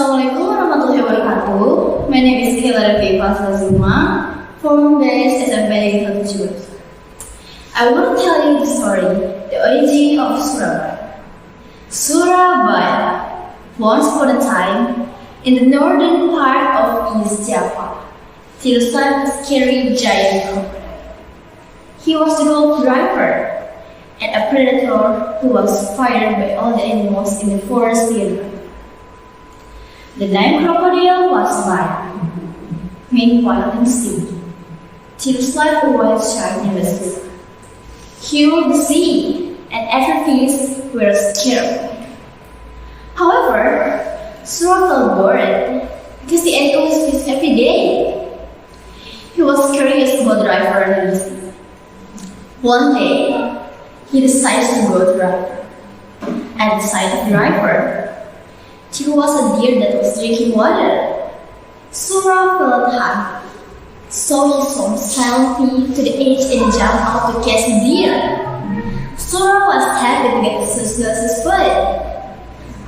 Assalamualaikum warahmatullahi wabarakatuh. My name is Cayla Rafeyfa Zulma from base SMPN CIBARUSAH. I want to tell you the story, the origin of Surabaya. Surabaya, once upon a time, in the northern part of East Java, till sun carried giant crocodile. He was the road driver and a predator who was fired by all the animals in the forest nearby. The name crocodile was Baya, meaning wild and sea. Tears like a white shark in the sea. He ruled the sea, and every fish were scared of him. However, Surah felt bored because he ate always fish every day. He was curious about the river and the sea. One day, he decided to go to the river. At the side of the river, there was a deer that was drinking water. Surah felt hungry, so he swam silently to the edge and jumped out to catch the deer. Surah was happy to get his food.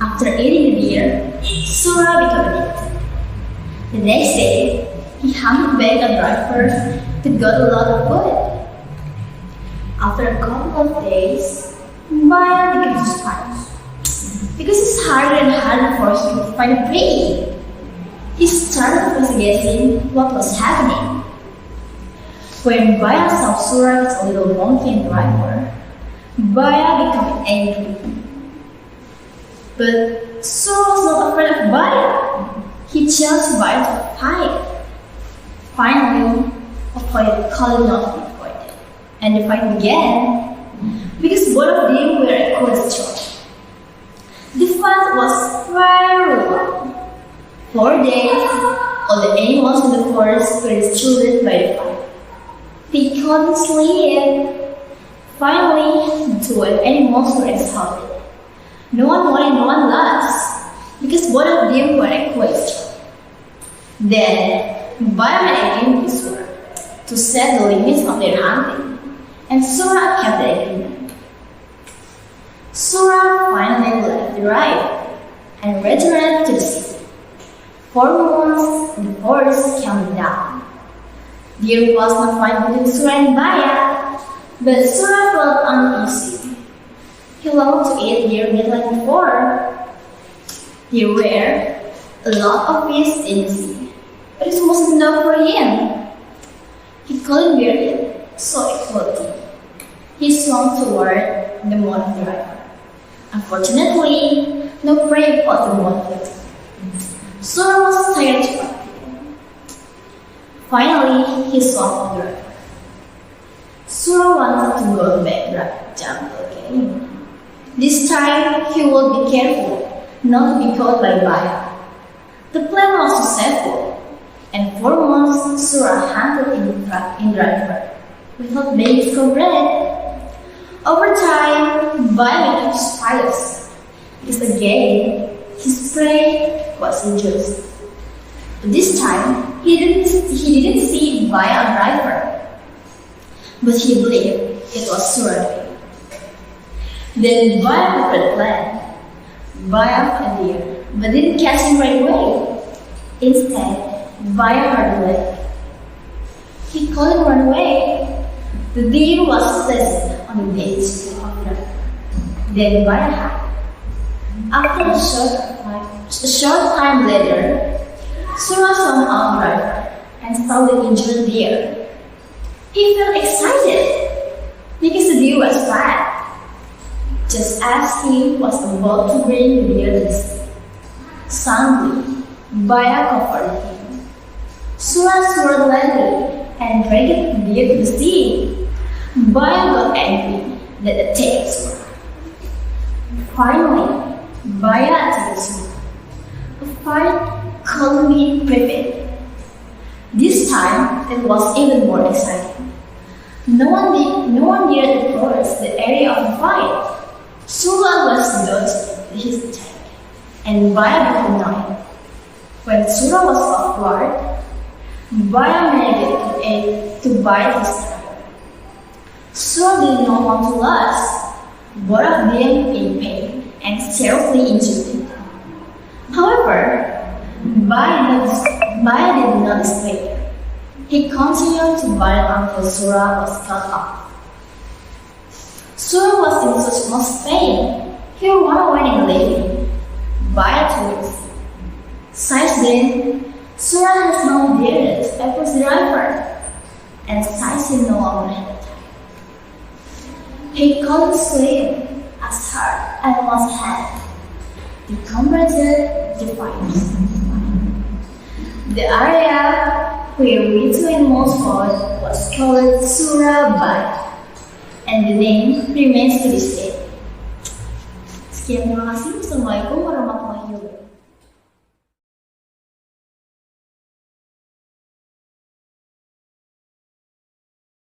After eating the deer, Surah became addicted. The next day, he hung back on the river to get a lot of food. After a couple of days, Baya became discouraged because it's harder and harder for him to find a prey. He started investigating what was happening. When Baya saw Surah with a little monkey in the river, Baya became angry. But Surah was not afraid of Baya. He challenged Baya to fight. Finally, a fight could not be avoided, and the fight began because both of them were equally strong. The fight was very long. 4 days, all the animals in the forest were destroyed by the fire. They couldn't sleep. Finally, the 12 animals were exhausted. No one won and no one lost, because both of them were equally strong. Then, Baya made a agreement with Surah to set the limits of their hunting, and Surah kept the agreement. Surah finally left the river and returned to the city. 4 months, the forest calmed down. There was no fight between Surah and Baya, but Surah felt uneasy. He longed to eat deer meat like before. There were a lot of fish in the sea, but it wasn't enough for him. He couldn't bear it, so it killed him. He swam toward the mouth of the river. Unfortunately, no prey caught the monkey. Surah was tired of fighting. Finally, he swam on the river. Surah wanted to go back to the jungle again. This time, he would be careful not to be caught by Baya. The plan was successful, and 4 months Surah hunted in the river without being discovered. Over time, Baya became suspicious because again his prey was injured. But this time he didn't see Baya on the river, but he believed it was Surah. Then Baya prepared a plan. Baya found a deer, but didn't catch him right away. Instead, Baya heard a leg. He couldn't run away. The deer was placed on the edge of the river. Then Baya hid. After a short time later, Surah swam out the river and saw the injured deer. He felt excited because the deer was fat. Just as he was about to bring the deer to the sea, suddenly Baya covered him. Surah swore loudly and dragged the deer to the sea. Baya got angry that attacked Surah. Finally, Baya attacked Surah. A fight couldn't be prevented. This time, it was even more exciting. No one dared approach the area of the fight. Surah was dodged his attack, and Baya became annoyed. When Surah was off guard, Baya managed to bite his tongue. Surah did not want to lose. Both of them in pain and seriously injured him. However, Baya did not despair. He continued to battle until Surah was cut off. Surah was in such much pain, he ran away in living. Baya told us. Since then, Surah has no dared to approach the driver, and since he no longer had time. He couldn't swim as hard as once had. The comrades the fires. The area where we two animals fought was called Surabaya, and the name remains to this day. Sekian, terima kasih. Wassalamualaikum warahmatullahi wabarakatuh.